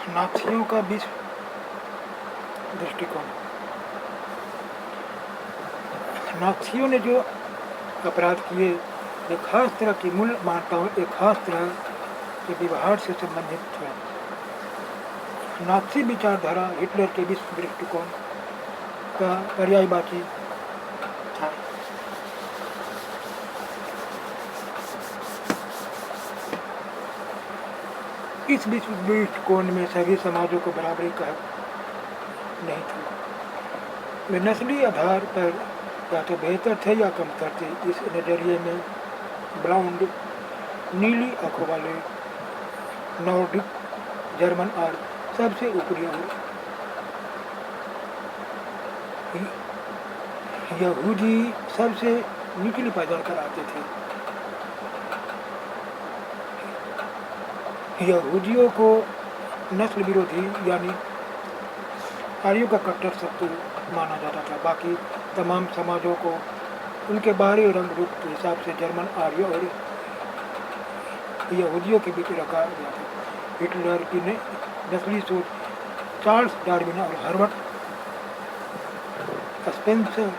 नाथियों का विश्व दृष्टिकोण। नाथियों ने जो अपराध किए वे खास तरह की मूल मान्यताओं, एक खास तरह के व्यवहार से संबंधित थे। नाथी विचारधारा हिटलर के विश्व दृष्टिकोण का पर्यायवाची था। इस विश्व दृष्टिकोण में सभी समाजों को बराबरी का नहीं था। वे नस्ली आधार पर या तो बेहतर थे या कमतर थे। इस नजरिए में ब्राउन, नीली आंखों वाले, नॉर्डिक, जर्मन और सबसे ऊपरी यहूदी सबसे निचली पैदा कर आते थे। यहूदियों को नस्ल विरोधी यानी आर्यों का कट्टर शत्रु माना जाता था। बाकी तमाम समाजों को उनके बाहरी रंग रूप के हिसाब से जर्मन, आर्यों और यहूदियों के बीच रखा गया था। हिटलर की नस्ली सोच चार्ल्स डार्विन और हर्बर्ट स्पेंसर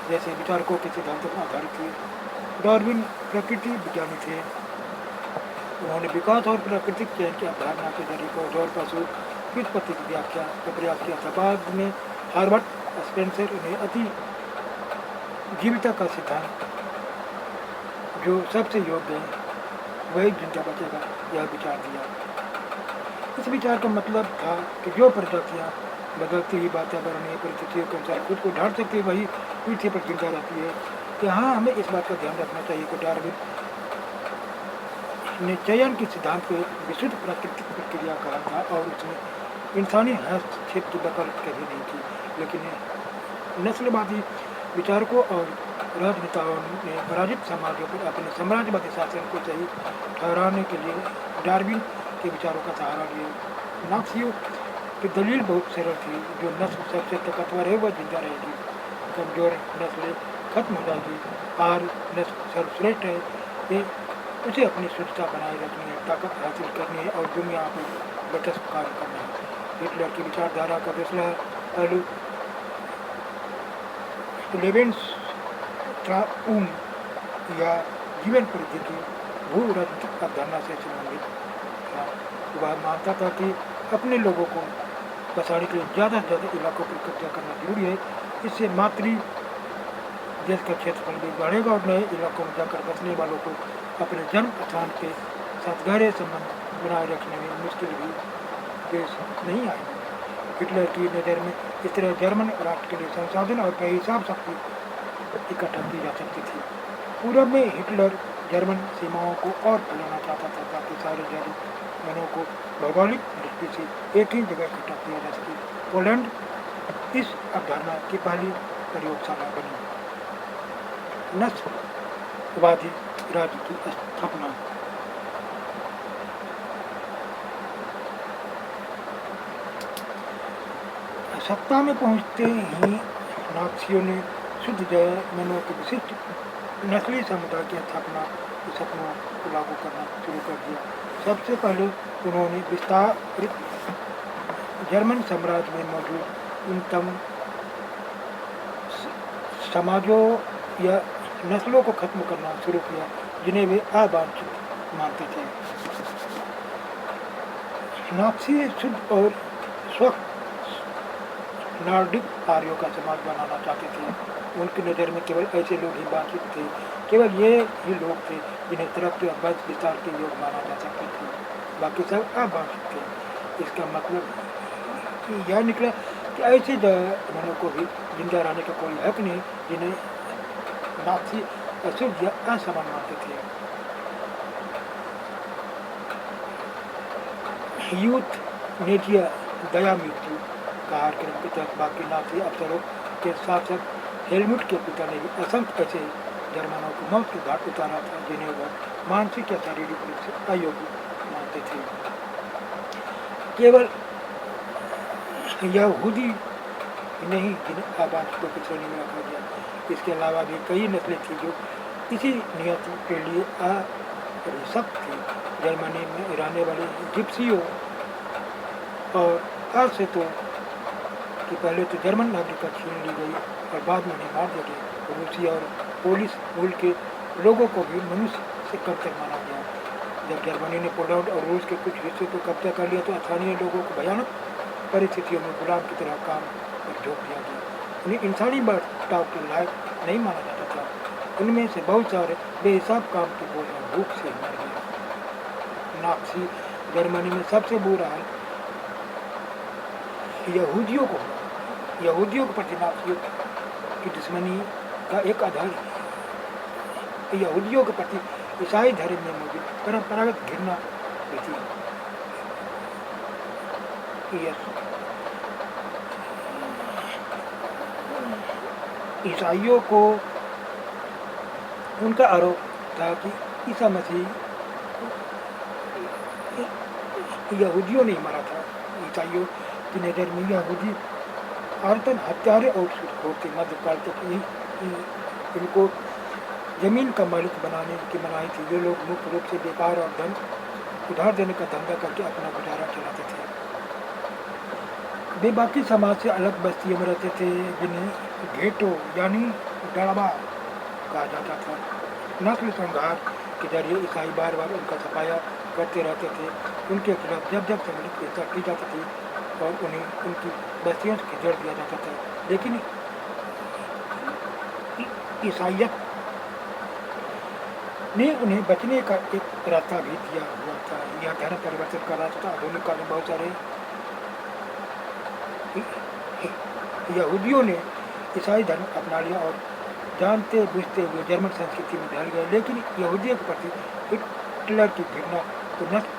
जैसे विचारकों के सिद्धांतों पर आधारित थे। डार्विन प्रकृति विज्ञानी थे। उन्होंने विकास और प्राकृतिक चयन की अवधारणा के जरिए पौधे और पशु की उत्पत्ति की व्याख्या का प्रयास किया था। बाद में हर्बर्ट स्पेंसर ने अति जीविता का सिद्धांत, जो सबसे योग्य है वही जिंदा बचेगा, यह विचार दिया। इस विचार का मतलब था कि जो प्रजातियाँ बदलती हुई वातावरणीय परिस्थितियों के अनुसार खुद को ढाल सकती है वही पृथ्वी पर जिंदा रहती है। यहाँ हमें इस बात का ध्यान रखना चाहिए कि डार्विन ने चयन के सिद्धांत को एक विशुद्ध प्राकृतिक प्रक्रिया कहा था और उसमें इंसानी हस्तक्षेप की दखल कभी नहीं की। लेकिन नस्लवादी विचारकों और राजनेताओं ने पराजित समाजों पर अपने साम्राज्यवादी शासन को सही ठहराने के लिए डार्विन के विचारों का सहारा लिया। नाथियों की दलील बहुत सरल थी। जो नस्ल सबसे ताकतवर है वह जिंदा रहेगी, कमजोर नस्लें खत्म हो जाएगी और नस्ल सर्वश्रेष्ठ है ये उसे अपनी शुद्धता बनाए रखनी है, ताकत हासिल करनी है और दुनिया पर वर्चस्व कार्य करना है। हिटलर की विचारधारा का दूसरा पहलू लेवेंसट्राउम या जीवन परिधि की भू राजनीतिक अवधारणा से संबंधित था। वह मानता था कि अपने लोगों को बसाने के लिए ज़्यादा से ज़्यादा इलाकों पर कब्जा करना जरूरी है। इससे मातृ देश का क्षेत्रफल भी बढ़ेगा और नए इलाकों में जाकर बसने वालों को अपने जन्म स्थान के साथ गहरे संबंध बनाए रखने में मुश्किल भी पेश नहीं आएगी। हिटलर की नज़र में इस तरह जर्मन राष्ट्र के लिए संसाधन और बेहिसाब शक्ति इकट्ठा की जा सकती थी। पूर्व में हिटलर जर्मन सीमाओं को और फैलाना चाहता था ताकि सारे जर्मनों को भौगोलिक दृष्टि से एक ही जगह इकट्ठा किया जा सके। पोलैंड इस अवधारणा की पहली प्रयोगशाला बनी। नस्लवादी राज्य की स्थापना। सत्ता में पहुंचते ही नाथियों ने शुद्ध जर्मनों के विशिष्ट नस्ली समुदाय की स्थापना के सपनों को लागू करना शुरू कर दिया। सबसे पहले उन्होंने विस्तारित जर्मन साम्राज्य में मौजूद उनतम समाजों या नस्लों को खत्म करना शुरू किया जिन्हें वे अवांछित मानते थे। नाथी शुद्ध और स्वच्छ नॉर्डिक आर्यों का समाज बनाना चाहते थे। उनकी नज़र में केवल ऐसे लोग ही वांछित थे, केवल ये ही लोग थे जिन्हें तरक्की और वंश विस्तार के योग माना जा सकते थे, बाकी सब अवांछित थे। इसका मतलब यह निकला कि ऐसे जर्मनों को भी जिंदा रहने का कोई हक नहीं जिन्हें नाथी अशुद्ध या असमान मानते थे। यूथ नेजिया दया मृत्यु का कार्यक्रम के तहत बाकी नाथी अफसरों के शासक हेलमुट के पिता ने भी असंख्य ऐसे जर्मनों को मौत के घाट उतारा था जिन्हें वह मानसिक या शारीरिक रूप से अयोग्य मानते थे। केवल यहूदी नहीं जिन्हें अवांछितों की श्रेणी में रखा गया, इसके अलावा भी कई नस्लें थी जो इसी नियति के लिए अभिशप्त थी। जर्मनी में रहने वाले जिप्सियों और आज से तो कि पहले तो जर्मन नागरिकता छीन ली गई और बाद में उन्हें मार दिया गया। रूसी और पोलिश मूल के लोगों को भी मनुष्य से कमतर माना गया। जब जर्मनी ने पोलैंड और रूस के कुछ हिस्सों पर कब्जा कर लिया तो स्थानीय लोगों को भयानक परिस्थितियों में गुलाम की तरह काम पर झोंक दिया गया। उन्हें इंसानी बर्ताव के लायक नहीं माना जाता था। उनमें से बहुत सारे बेहिसाब काम के बोझ में भूख से मर गए। नाज़ी जर्मनी में सबसे बुरा हाल यहूदियों के प्रति नाज़ियों की दुश्मनी का एक आधार यहूदियों के प्रति ईसाई धर्म में मौजूद परंपरागत घृणा थी। ईसाइयों को उनका आरोप था कि ईसा मसीह यहूदियों ने मारा था। ईसाइयों की नज़र में यहूदी आर्तन हत्यारे और सूदखोर थे। मध्यकाल तक इनको जमीन का मालिक बनाने की मनाही थी। ये लोग मुख्य रूप से व्यापार और धन उधार देने का धंधा करके अपना गुजारा चलाते थे। वे बाकी समाज से अलग बस्तियों में रहते थे जिन्हें घेटो यानी डड़बा कहा जाता था। नस्ल संहार के जरिए ईसाई बार बार उनका सफाया करते रहते थे। उनके खिलाफ जब जब सम्मिलित हिंसा की जाती थी और उन्हें उनकी बस्तियों से खिचड़ दिया जाता था। लेकिन ईसाइयत ने उन्हें बचने का एक रास्ता भी दिया हुआ था। यह धर्म परिवर्तन का रास्ता आधुनिक काल में बहुत सारे यहूदियों ने ईसाई धर्म अपना लिया और जानते बुझते हुए जर्मन संस्कृति में ढल गए। लेकिन यहूदियों के प्रति हिटलर की घृणा तो नस्ल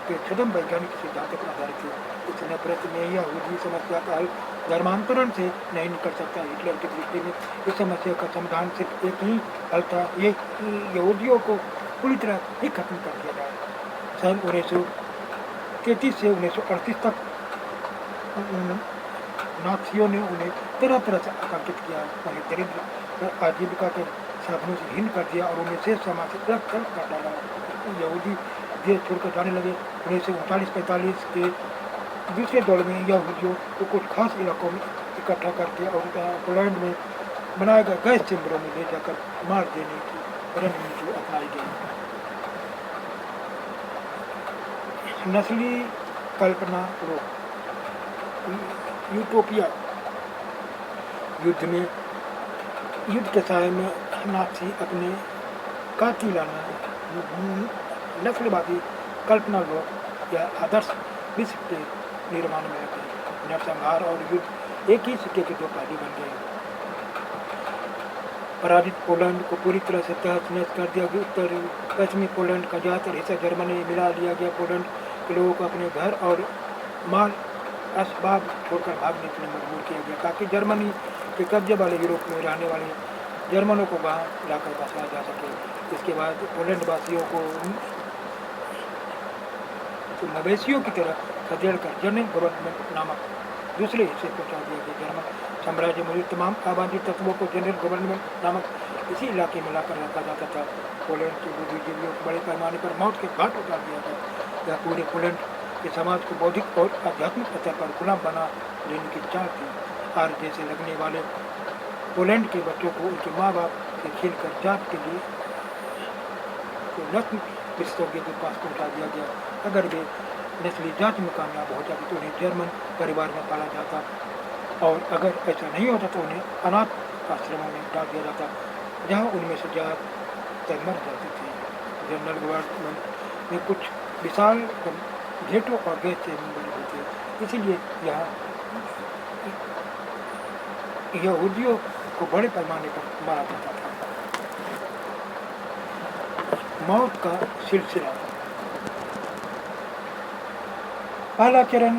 के छद्म वैज्ञानिक सिद्धांत पर आधारित थी। इस नफरत में यहूदी समस्या का हल धर्मांतरण से नहीं निकल सकता। हिटलर की दृष्टि में इस समस्या का समाधान सिर्फ एक ही हल था, ये यहूदियों को पूरी तरह ही खत्म कर दिया जाए। सन 1933 से 1938 तक नाज़ियों ने उन्हें तरह तरह से आकांक्षित किया। उन्हें दरिद्र और आजीविका के साधनों से हीन कर दिया और उन्हें शेष समाज से अलग थलग कर डाला। यहूदी देश छोड़कर जाने लगे। 1939-45 के दूसरे दौर में यहूदियों को कुछ खास इलाकों में इकट्ठा करके और पोलैंड में बनाए गए गैस चैम्बरों में ले जाकर मार देने की रणनीति अपनाई गई। नस्ली कल्पना रोग यूटोपिया युद्ध के समय में नाज़ी अपने कातिलाना नस्लवादी कल्पना लोग या आदर्श विश्व के निर्माण में लगे। नरसंहार और युद्ध एक ही सिक्के के दो पहलू बन गए। पराजित पोलैंड को पूरी तरह से तहस नहस कर दिया गया। उत्तर पश्चिमी पोलैंड का ज़्यादातर हिस्सा जर्मनी में मिला लिया गया। पोलैंड के लोगों को अपने घर और माल असबाब छोड़कर भागने के लिए मजबूर किया गया ताकि जर्मनी के कब्जे वाले यूरोप में रहने वाले जर्मनों को वहाँ लाकर बसाया जा सके। इसके बाद पोलैंड वासियों को मवेशियों की तरह खदेड़कर जर्मन गवर्नमेंट नामक दूसरे हिस्से पहुँचा दिया गया। जर्मन साम्राज्य में तमाम आबादी तत्वों को जनरल गवर्नमेंट नामक इसी इलाके में लाकर रखा जाता था। पोलैंड के बुद्धिजीवियों को बड़े पैमाने पर मौत के घाट उतार दिया गया। यह पूरे पोलैंड के समाज को बौद्धिक और आध्यात्मिक स्तर पर गुलाम बना लेने की चाह थी। आज जैसे लगने वाले पोलैंड के बच्चों को उनके माँ बाप से खेलकर जात के लिए नस्ल विशेषज्ञ के पास पहुँचा दिया गया। अगर वे नस्ली जांच में कामयाब हो जाते तो उन्हें जर्मन परिवार में पाला जाता और अगर ऐसा नहीं होता तो उन्हें अनाथ आश्रमों में डाल दिया जाता जहाँ उनमें से ज़्यादातर मर जाते थे। जनरल गवर्नमेंट में कुछ विशाल घेटों और गैस चैम्बर होते, इसीलिए यहाँ यहूदियों को बड़े पैमाने पर मारा जाता था। मौत का सिलसिला। पहला चरण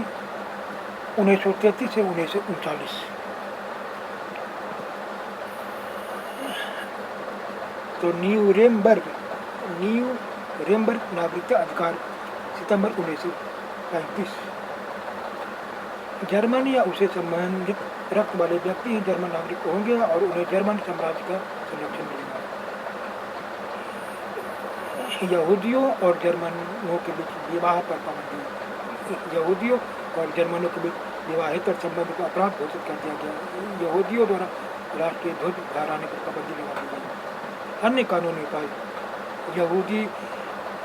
1933 से 1939। तो न्यूरेमबर्ग नागरिकता अधिकार सितंबर 1935। जर्मनी या उसे संबंधित रक्त वाले व्यक्ति ही जर्मन नागरिक होंगे और उन्हें जर्मन साम्राज्य का संरक्षण मिलेगा। यहूदियों और जर्मनों के बीच विवाह पर पाबंदी। यहूदियों और जर्मनों के बीच विवाहेतर संबंध को अपराध घोषित कर दिया गया। यहूदियों द्वारा राष्ट्रीय ध्वज फहराने पर पाबंदी लगा दी गई। अन्य कानूनी उपाय, यहूदी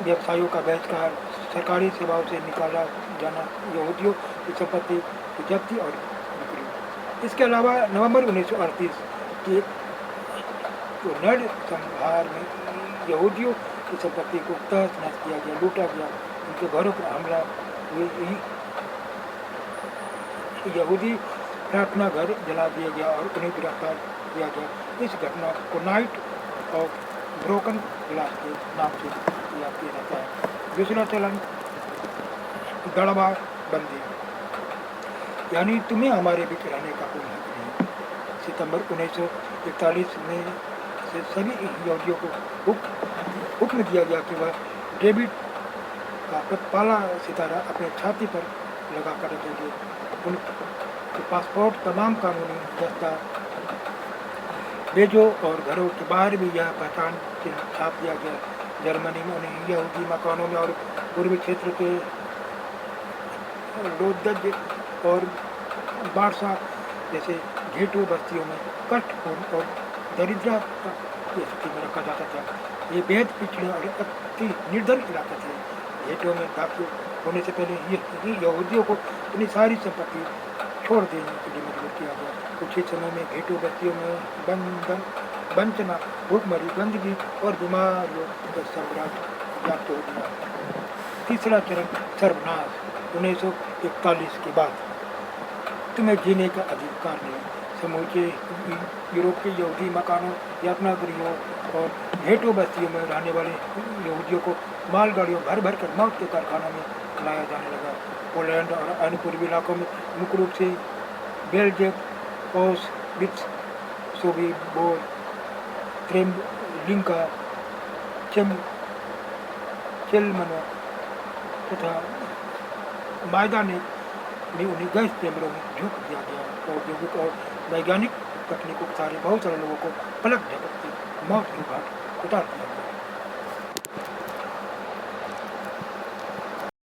व्यवसायों का बहिष्कार, सरकारी सेवाओं से निकाला जाना, यहूदियों की संपत्ति की जब्ती और बिक्री। इसके अलावा नवंबर 1938 के नरसंहार में यहूदियों की संपत्ति को तहस नहस किया गया, लूटा गया, उनके घरों पर हमला हुए, यहूदी प्रार्थना घर जला दिया गया और उन्हें गिरफ्तार किया गया। इस घटना को नाइट ऑफ ब्रोकन ग्लास के नाम से याद किया जाता है। दूसरा चलन दड़बा बंदी, यानी तुम्हें हमारे बीच रहने का कोई हक नहीं। सितंबर 1941 में से सभी यहूदियों को हुक्म दिया गया कि वह डेविड का पाला सितारा अपने छाती पर लगा कर रखेंगे। उनके पासपोर्ट, तमाम कानूनी दस्तावेजों और घरों के बाहर भी यह पहचान चिन्ह छाप दिया गया। जर्मनी में उन्हें यहूदी मकानों में और पूर्वी क्षेत्र के लोदज और बारसा जैसे घेटू बस्तियों में कष्टपूर्ण और दरिद्रता की स्थिति में रखा जाता था। ये बेहद पिछड़े और अति निर्धन इलाके थे। घेटों में दाखिल होने से पहले यहूदियों को अपनी सारी संपत्ति छोड़ देने के लिए मजबूर किया गया। कुछ ही समय में घेटू बस्तियों में वंचना, भूखमरी, गंदगी और बीमारियों का साम्राज्य व्याप्त हो गया। तीसरा चरण सर्वनाश, 1941 के बाद तुम्हें जीने का अधिकार नहीं। समूचे यूरोप के यहूदी मकानों, यातना गृहों और घेटो बस्तियों में रहने वाले यहूदियों को मालगाड़ियों भर भर कर मौत के कारखानों में लाया जाने लगा। पोलैंड और अन्य पूर्वी इलाकों में मुख्य रूप से बेल्जियम, ऑस्विट्ज, सोबिबोर, त्रेम्बलिंका, चेलमनो तथा मायदाने में उन्हें गैस चैम्बरों में झोंक दिया गया। औद्योगिक और वैज्ञानिक तकनीकों के सहारे बहुत सारे लोगों को पलक झपकते मौत के घाट उतार दिया गया।